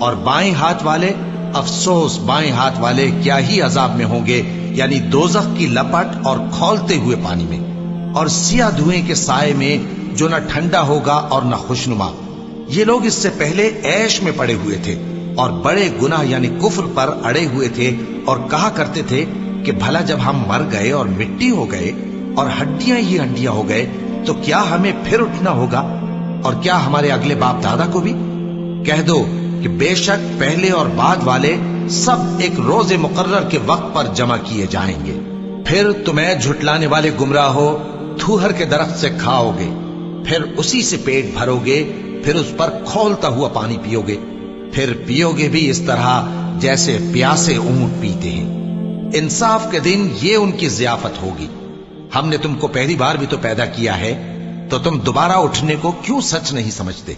اور بائیں ہاتھ والے، افسوس بائیں ہاتھ والے کیا ہی عذاب میں ہوں گے، یعنی دوزخ کی لپٹ اور کھولتے ہوئے پانی میں، اور سیاہ دھوئیں کے سائے میں جو نہ ٹھنڈا ہوگا اور نہ خوشنما۔ یہ لوگ اس سے پہلے عیش میں پڑے ہوئے تھے اور بڑے گناہ یعنی کفر پر اڑے ہوئے تھے، اور کہا کرتے تھے کہ بھلا جب ہم مر گئے اور مٹی ہو گئے اور ہڈیاں ہی ہڈیاں ہو گئے تو کیا ہمیں پھر اٹھنا ہوگا، اور کیا ہمارے اگلے باپ دادا کو بھی؟ کہہ دو کہ بے شک پہلے اور بعد والے سب ایک روز مقرر کے وقت پر جمع کیے جائیں گے۔ پھر تمہیں جھٹلانے والے گمراہ ہو، تھوہر کے درخت سے کھاؤ گے، پھر اسی سے پیٹ بھرو گے، پھر اس پر کھولتا ہوا پانی پیو گے، پھر پیو گے بھی اس طرح جیسے پیاسے اونٹ پیتے ہیں۔ انصاف کے دن یہ ان کی ضیافت ہوگی۔ ہم نے تم کو پہلی بار بھی تو پیدا کیا ہے، تو تم دوبارہ اٹھنے کو کیوں سچ نہیں سمجھتے؟